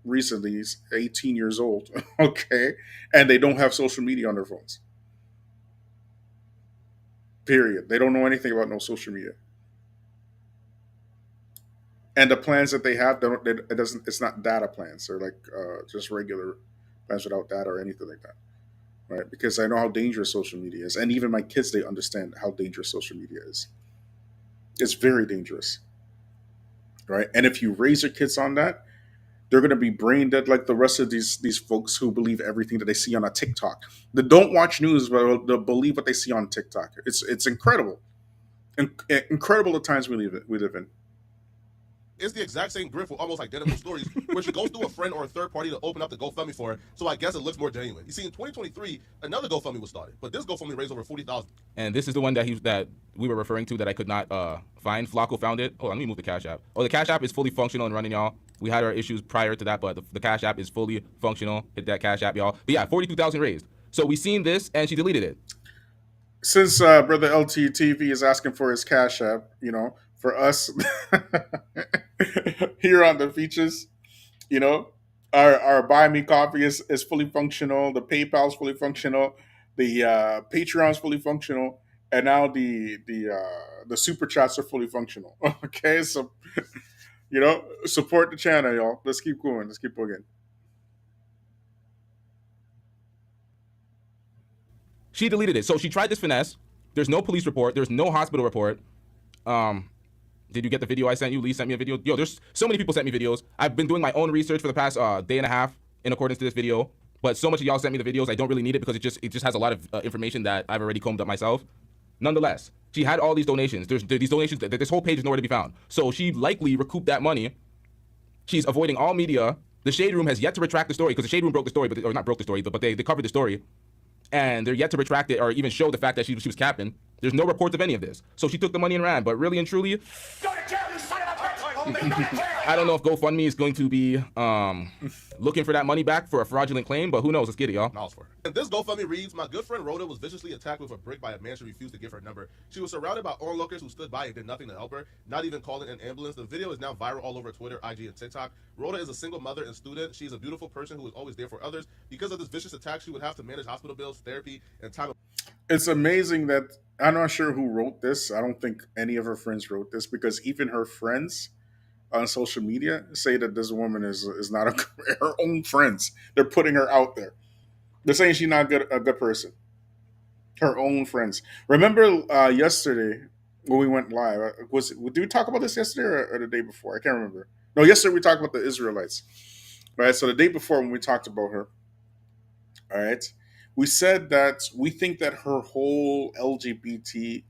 recently. He's 18 years old. Okay, and they don't have social media on their phones. Period. They don't know anything about no social media. And the plans that they have, they don't, it doesn't. It's not data plans. They're like just regular plans without data or anything like that, right? Because I know how dangerous social media is, and even my kids, they understand how dangerous social media is. It's very dangerous, right? And if you raise your kids on that, they're going to be brain dead like the rest of these folks who believe everything that they see on a TikTok. They don't watch news, but they'll believe what they see on TikTok. It's incredible, incredible the times we live in. It's the exact same grift with almost identical stories where she goes through a friend or a third party to open up the GoFundMe for her. So I guess it looks more genuine. You see, in 2023, another GoFundMe was started, but this GoFundMe raised over 40,000. And this is the one that we were referring to that I could not find. Flacco found it. Oh, let me move the Cash App. Oh, the Cash App is fully functional and running, y'all. We had our issues prior to that, but the Cash App is fully functional. Hit that Cash App, y'all. But yeah, 42,000 raised. So we seen this, and she deleted it. Since brother LTTV is asking for his Cash App, you know, for us here on the Feachaz, you know, our buy me coffee is fully functional. The PayPal is fully functional. The Patreon is fully functional, and now the super chats are fully functional. Okay, so you know, support the channel, y'all. Let's keep going. Let's keep going. She deleted it. So she tried this finesse. There's no police report. There's no hospital report. Did you get the video I sent you? Lee sent me a video. Yo, there's so many people sent me videos. I've been doing my own research for the past day and a half in accordance to this video. But so much of y'all sent me the videos. I don't really need it because it just has a lot of information that I've already combed up myself. Nonetheless, she had all these donations. There's these donations. This whole page is nowhere to be found. So she likely recouped that money. She's avoiding all media. The Shade Room has yet to retract the story because the Shade Room broke the story, or not broke the story, but they covered the story. And they're yet to retract it or even show the fact that she was capping. There's no reports of any of this. So she took the money and ran. But really and truly, I don't know if GoFundMe is going to be looking for that money back for a fraudulent claim, but who knows? Let's get it, y'all. And this GoFundMe reads, my good friend Rhoda was viciously attacked with a brick by a man she refused to give her number. She was surrounded by onlookers who stood by and did nothing to help her, not even calling an ambulance. The video is now viral all over Twitter, IG, and TikTok. Rhoda is a single mother and student. She's a beautiful person who is always there for others. Because of this vicious attack, she would have to manage hospital bills, therapy, and time. It's amazing that I'm not sure who wrote this. I don't think any of her friends wrote this because even her friends on social media say that this woman is not her own friends. They're putting her out there. They're saying she's not a good person. Her own friends. Remember yesterday when we went live? Did we talk about this yesterday or the day before? I can't remember. No, yesterday we talked about the Israelites. Right. So the day before when we talked about her, all right, we said that we think that her whole LGBT.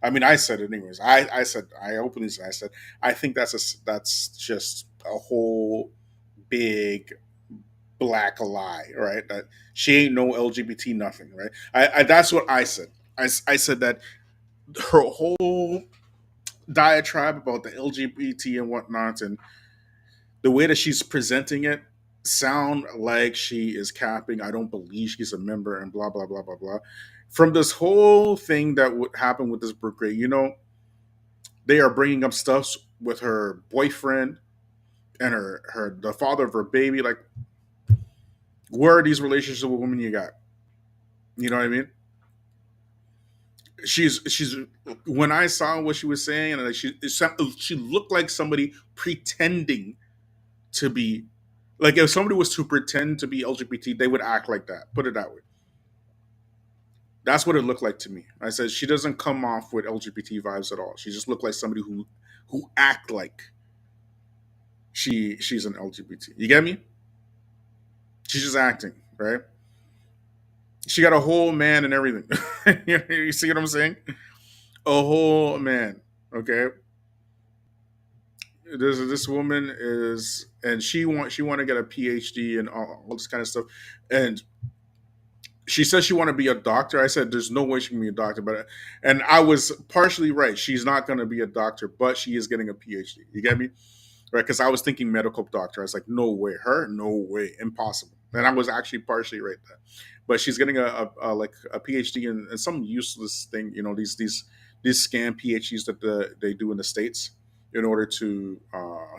I mean, I said it anyways. I openly said, I think that's just a whole big black lie, right? That she ain't no LGBT nothing, right? I that's what I said. I said that her whole diatribe about the LGBT and whatnot, and the way that she's presenting it, sound like she is capping. I don't believe she's a member, and blah blah blah blah blah. from this whole thing that would happen with this Brooke Ray, they are bringing up stuff with her boyfriend and her the father of her baby. Like, where are these relationships with women you got? You know what I mean? She's when I saw what she was saying, and she looked like somebody pretending to be, like, if somebody was to pretend to be LGBT, they would act like that. Put it that way. That's what it looked like to me. I said she doesn't come off with LGBT vibes at all. She just looked like somebody who act like she's an LGBT. You get me? She's just acting, right? She got a whole man and everything. You see what I'm saying? A whole man. Okay. This woman is, and she want to get a PhD and all this kind of stuff, and she says she want to be a doctor. I said there's no way she can be a doctor, and I was partially right. She's not going to be a doctor, but she is getting a PhD. You get me? Right? Because I was thinking medical doctor. I was like, no way, her, no way, impossible. And I was actually partially right there. But she's getting a PhD in some useless thing. These scam PhDs that they do in the States in order to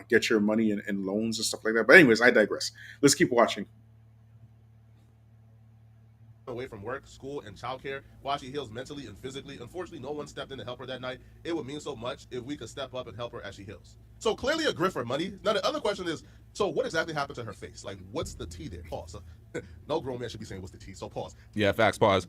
get your money in loans and stuff like that. But anyways, I digress. Let's keep watching. Away from work, school, and childcare while she heals mentally and physically. Unfortunately, no one stepped in to help her that night. It would mean so much if we could step up and help her as she heals. So clearly a grift for money. Now the other question is, so what exactly happened to her face? Like, what's the tea there? Pause. No grown man should be saying what's the tea, so pause. Yeah, facts, pause.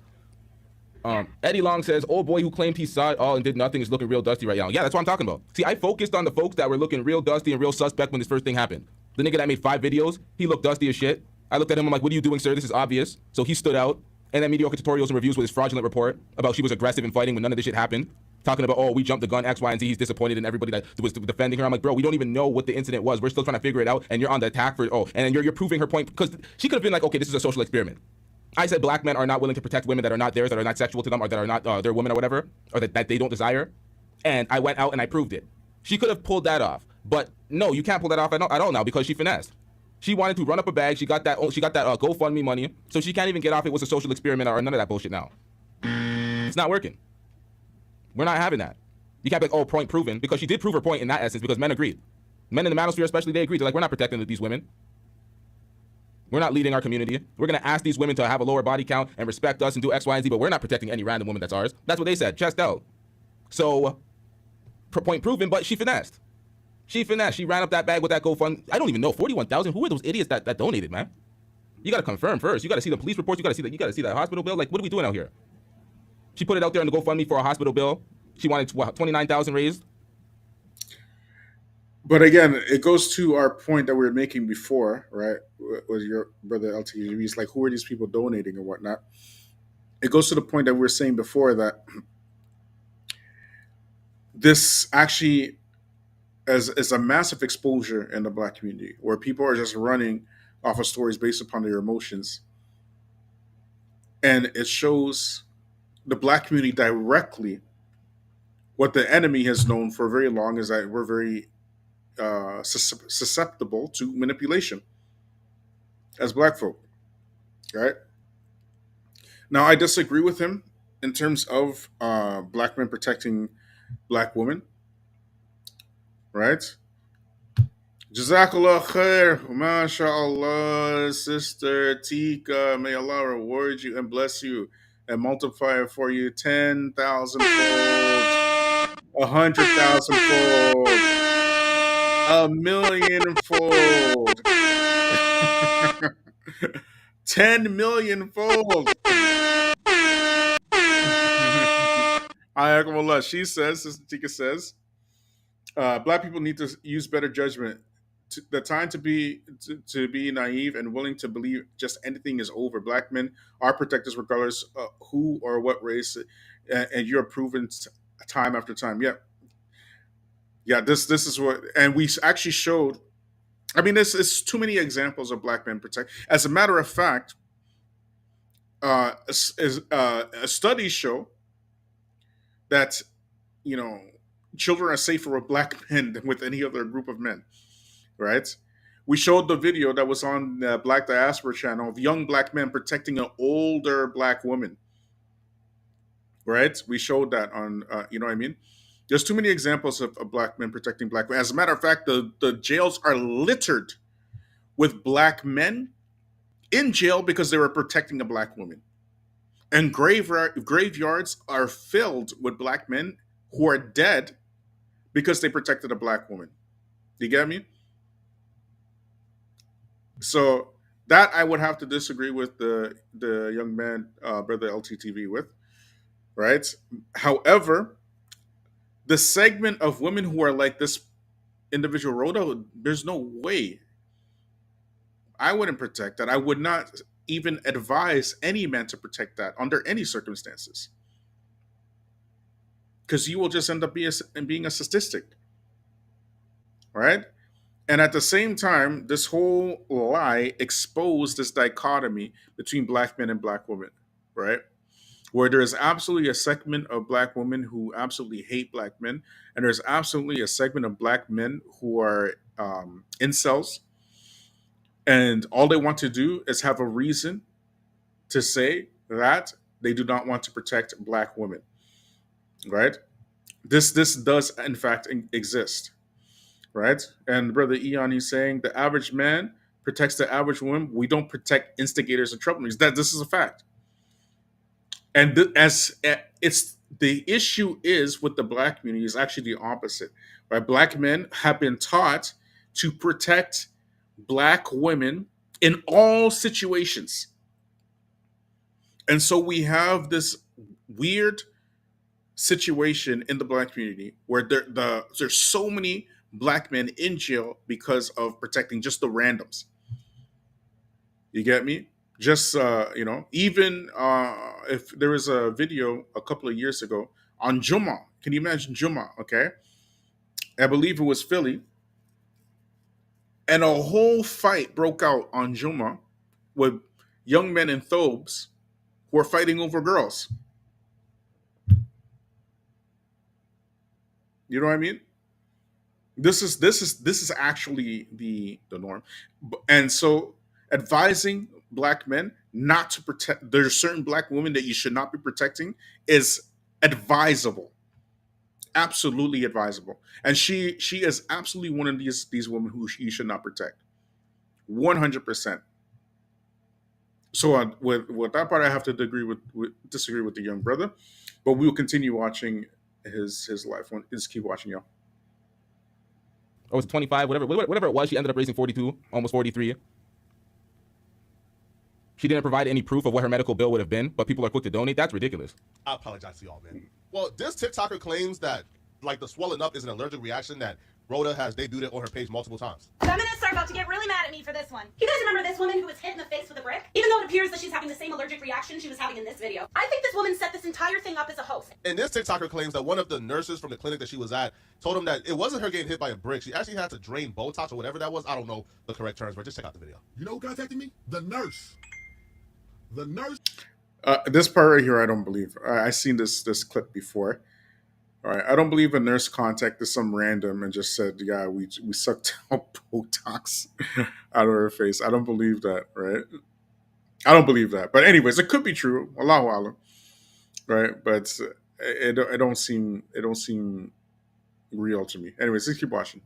Eddie Long says, old boy who claimed he saw it all and did nothing is looking real dusty right now. Yeah, that's what I'm talking about. See, I focused on the folks that were looking real dusty and real suspect when this first thing happened. The nigga that made 5 videos, he looked dusty as shit. I looked at him, I'm like, what are you doing, sir? This is obvious. So he stood out. And then mediocre tutorials and reviews with his fraudulent report about she was aggressive and fighting when none of this shit happened. Talking about, oh, we jumped the gun, X, Y, and Z. He's disappointed in everybody that was defending her. I'm like, bro, we don't even know what the incident was. We're still trying to figure it out. And you're on the attack for, and then you're proving her point. Because she could have been like, okay, this is a social experiment. I said black men are not willing to protect women that are not theirs, that are not sexual to them, or that are not their women or whatever, or that they don't desire. And I went out and I proved it. She could have pulled that off. But no, you can't pull that off at all now because she finessed. She wanted to run up a bag. She got that GoFundMe money, so she can't even get off it was a social experiment or none of that bullshit now. It's not working. We're not having that. You can't be like, oh, point proven, because she did prove her point in that essence because men agreed. Men in the manosphere especially, they agreed. They're like, we're not protecting these women. We're not leading our community. We're going to ask these women to have a lower body count and respect us and do X, Y, and Z, but we're not protecting any random woman that's ours. That's what they said, chest out. So, point proven, but she finessed. She finessed. She ran up that bag with that GoFundMe. I don't even know. 41,000. Who are those idiots that donated, man? You got to confirm first. You got to see the police reports. You got to see that hospital bill. Like, what are we doing out here? She put it out there on the GoFundMe for a hospital bill. She wanted 29,000 raised. But again, it goes to our point that we were making before, right? With your brother LTV. He's like, who are these people donating and whatnot? It goes to the point that we were saying before that this actually is a massive exposure in the black community where people are just running off of stories based upon their emotions. And it shows the black community directly what the enemy has known for very long is that we're very susceptible to manipulation as black folk, right? Now, I disagree with him in terms of black men protecting black women, right? Jazakallah khair, mashallah, sister Tika, may Allah reward you and bless you and multiply it for you 10,000 fold, 100,000 fold, 1,000,000 fold, 10 million fold. Ayakumullah. She says, Sister Tika says, black people need to use better judgment. The time to be naive and willing to believe just anything is over. Black men are protectors regardless who or what race, and you're proven time after time. Yeah. This is what, and we actually showed. I mean, this is too many examples of black men protect. As a matter of fact, studies show that children are safer with black men than with any other group of men. Right? We showed the video that was on the Black Diaspora channel of young black men protecting an older black woman. right? We showed that on, you know what I mean? There's too many examples of black men protecting black women. As a matter of fact, the jails are littered with black men in jail because they were protecting a black woman. And graveyards are filled with black men who are dead because they protected a black woman. You get me? So that I would have to disagree with the young man, brother LTTV with, right? However, the segment of women who are like this individual Rhoda, there's no way I wouldn't protect that. I would not even advise any man to protect that under any circumstances, because you will just end up being a statistic, right? And at the same time, this whole lie exposed this dichotomy between black men and black women, right? Where there is absolutely a segment of black women who absolutely hate black men, and there's absolutely a segment of black men who are incels, and all they want to do is have a reason to say that they do not want to protect black women, right? This does in fact exist, right? And brother Eon, he's saying the average man protects the average woman. We don't protect instigators and troublemakers. That this is a fact. And it's the issue is with the black community is actually the opposite. Right? Black men have been taught to protect black women in all situations. And so we have this weird situation in the black community where there's so many black men in jail because of protecting just the randoms. You get me? Just even if there was a video a couple of years ago on Juma. Can you imagine Juma? Okay, I believe it was Philly, and a whole fight broke out on Juma with young men in thobes who are fighting over girls. You know what I mean? This is actually the norm, and so advising black men not to protect, there's certain black women that you should not be protecting, is advisable, absolutely advisable. And she is absolutely one of these women who you should not protect, 100%. So with that part, I have to disagree with the young brother, but we will continue watching his life. Just keep watching, y'all. Or was it 25, whatever it was, she ended up raising 42, almost 43. She didn't provide any proof of what her medical bill would have been, but people are quick to donate. That's ridiculous. I apologize to y'all, man. Well, this TikToker claims that, like, the swelling up is an allergic reaction that Rhoda has debuted it on her page multiple times. Feminists are about to get really mad at me for this one. You guys remember this woman who was hit in the face with a brick? Even though it appears that she's having the same allergic reaction she was having in this video. I think this woman set this entire thing up as a hoax. And this TikToker claims that one of the nurses from the clinic that she was at told him that it wasn't her getting hit by a brick. She actually had to drain Botox or whatever that was. I don't know the correct terms, but just check out the video. You know who contacted me? The nurse. The nurse. This part right here, I don't believe. I've seen this clip before. All right, I don't believe a nurse contacted some random and just said, "Yeah, we sucked out Botox out of her face." I don't believe that, right? I don't believe that. But anyways, it could be true. Allahu Alam, right? But it don't seem real to me. Anyways, let's keep watching.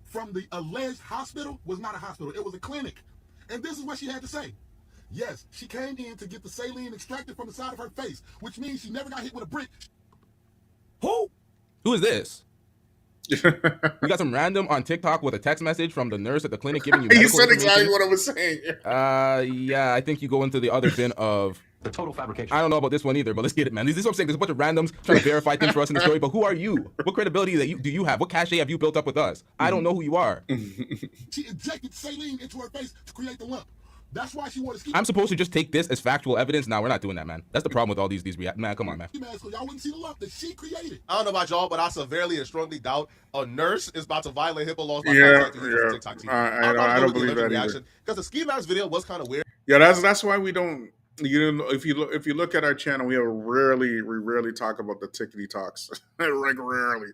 From the alleged hospital was not a hospital. It was a clinic. And this is what she had to say. Yes, she came in to get the saline extracted from the side of her face, which means she never got hit with a brick. Who is this? You got some random on TikTok with a text message from the nurse at the clinic giving you medical You said exactly information? what I was saying. Yeah, I think you go into the other bin of The total fabrication. I don't know about this one either, but let's get it, man. This is what I'm saying. There's a bunch of randoms trying to verify things for us in the story, but who are you? What credibility do you have? What cachet have you built up with us? I don't know who you are. She injected saline into her face to create the lump. That's why she wanted to keep. I'm supposed to just take this as factual evidence? Nah, we're not doing that, man. That's the problem with all these man, come on, man. So y'all wouldn't see the lump that she created. I don't know about y'all, but I severely and strongly doubt a nurse is about to violate HIPAA laws by contacting you from TikTok TV. I don't believe that either. Because the Ski Mask video was kind of weird. Yeah, that's why we don't. You know, if you look at our channel, we rarely talk about the tickety talks. Like rarely.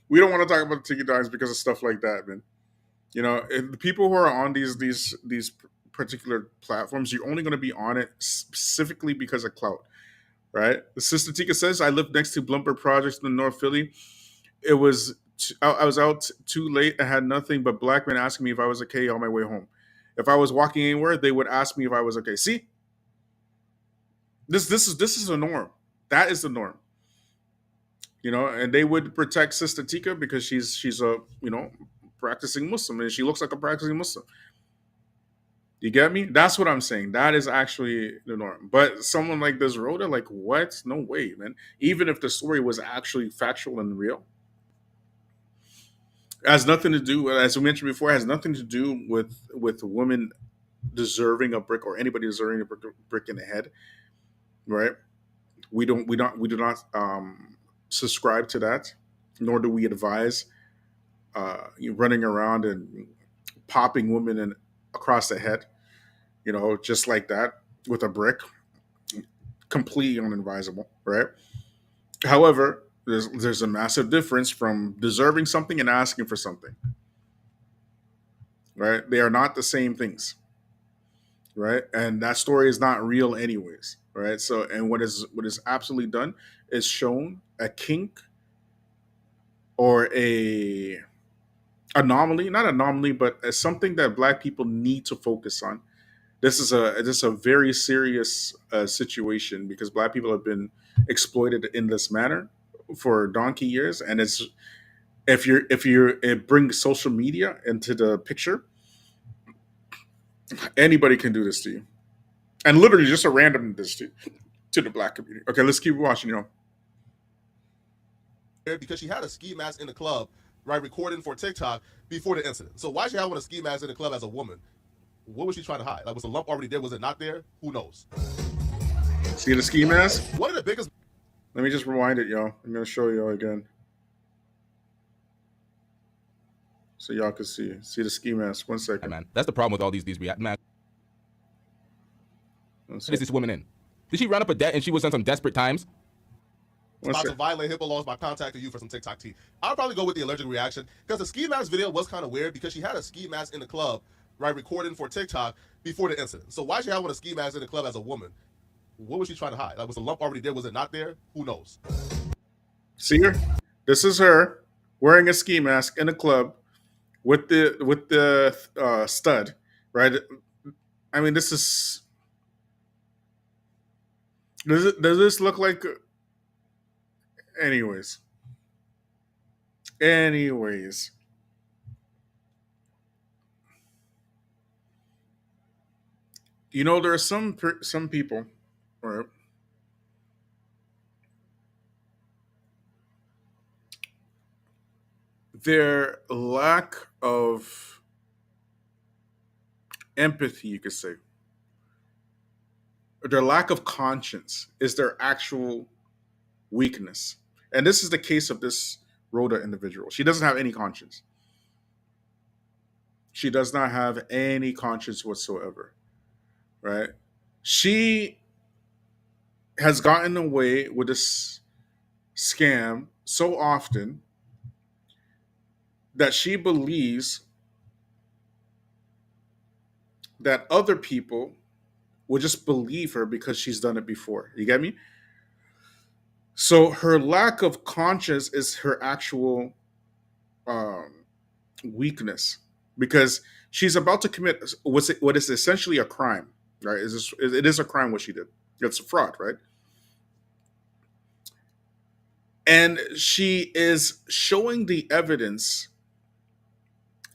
We don't want to talk about the tickety talks because of stuff like that, man. You know, the people who are on these particular platforms, you're only going to be on it specifically because of clout, right? Sister Tika says, I live next to Blumberg Projects in North Philly. It was, I was out too late. I had nothing but black men asking me if I was okay on my way home. If I was walking anywhere, they would ask me if I was okay. See, this is a norm. That is the norm. You know, and they would protect Sister Tika because she's a, you know, practicing Muslim, and she looks like a practicing Muslim. You get me? That's what I'm saying. That is actually the norm. But someone like this Rhoda, like, what? No way, man. Even if the story was actually factual and real, it has nothing to do, as we mentioned before, it has nothing to do with women deserving a brick or anybody deserving a brick in the head, right? We do not subscribe to that, nor do we advise you running around and popping women across the head, you know, just like that with a brick. Completely unadvisable, right? However, there's a massive difference from deserving something and asking for something, right? They are not the same things, right? And that story is not real anyways, right? So, and what is absolutely done is shown a kink or a anomaly, not anomaly, but as something that black people need to focus on. This is a very serious situation because black people have been exploited in this manner for donkey years, and it's if you bring social media into the picture, anybody can do this to you, and literally just a random this to the black community. Okay, let's keep watching, you know. Because she had a ski mask in the club, right, recording for TikTok before the incident. So why she have on a ski mask in the club as a woman? What was she trying to hide? Like, was the lump already there? Was it not there? Who knows? See the ski mask? One of the biggest. Let me just rewind it, y'all. I'm gonna show y'all again, so y'all can see the ski mask. 1 second, man. That's the problem with all these react masks. What is this woman in? Did she run up a debt and she was in some desperate times? About to violate HIPAA laws by contacting you for some TikTok tea. I'll probably go with the allergic reaction because the ski mask video was kind of weird because she had a ski mask in the club, right, recording for TikTok before the incident. So why she have on a ski mask in the club as a woman? What was she trying to hide? Like, was the lump already there? Was it not there? Who knows? See her? This is her wearing a ski mask in a club with the stud, right? I mean, this is. Does this look like? Anyways. You know, there are some people, right? Their lack of empathy, you could say, or their lack of conscience is their actual weakness. And this is the case of this Rhoda individual. She doesn't have any conscience. She does not have any conscience whatsoever, right? She has gotten away with this scam so often that she believes that other people will just believe her because she's done it before. You get me? So her lack of conscience is her actual weakness, because she's about to commit what is essentially a crime, right? It is a crime what she did. It's a fraud, right? And she is showing the evidence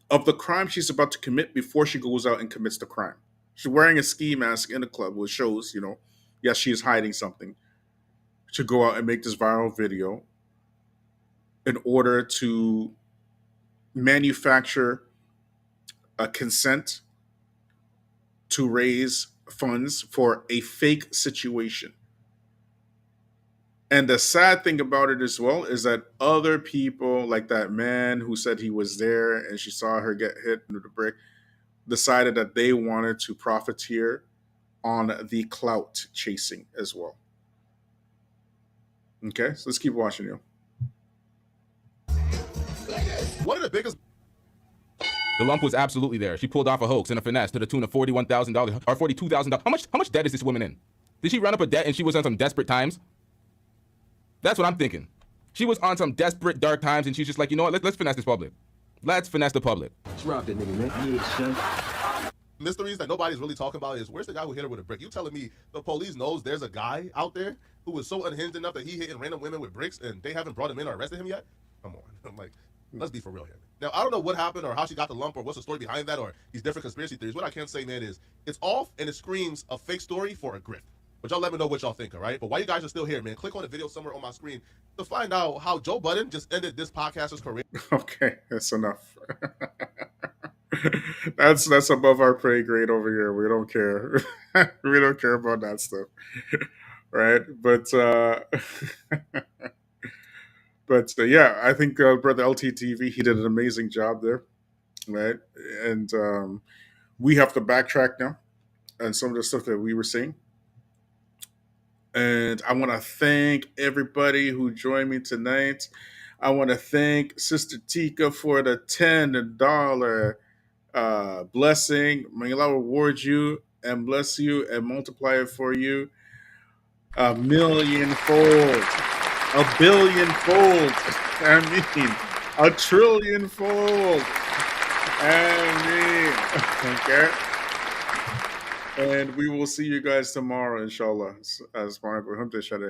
of the crime she's about to commit before she goes out and commits the crime. She's wearing a ski mask in a club, which shows, you know, yes, she is hiding something, to go out and make this viral video in order to manufacture a consent to raise funds for a fake situation. And the sad thing about it as well is that other people, like that man who said he was there and she saw her get hit with a brick, decided that they wanted to profiteer on the clout chasing as well. Okay, so let's keep watching, you. One of the biggest. The lump was absolutely there. She pulled off a hoax and a finesse to the tune of $41,000 or $42,000. How much debt is this woman in? Did she run up a debt and she was in some desperate times? That's what I'm thinking. She was on some desperate dark times, and she's just like, you know what? Let's finesse this public. Let's finesse the public. Let's rob that nigga, man. Yeah, son. Mysteries that nobody's really talking about is where's the guy who hit her with a brick? You telling me the police knows there's a guy out there who was so unhinged enough that he hitting random women with bricks and they haven't brought him in or arrested him yet? Come on. I'm like, let's be for real here. Now, I don't know what happened or how she got the lump or what's the story behind that or these different conspiracy theories. What I can say, man, is it's off and it screams a fake story for a grift. But y'all let me know what y'all think, all right? But while you guys are still here, man, click on the video somewhere on my screen to find out how Joe Budden just ended this podcaster's career. Okay, that's enough. That's above our pay grade over here. We don't care. We don't care about that stuff, right? Yeah, I think brother LTTV, he did an amazing job there, right? And we have to backtrack now on some of the stuff that we were saying. And I want to thank everybody who joined me tonight. I want to thank Sister Tika for the $10 blessing. May Allah reward you and bless you and multiply it for you a millionfold, a billionfold, I mean, a trillionfold. I mean, okay. And we will see you guys tomorrow, inshallah. As Assalamu alaikum.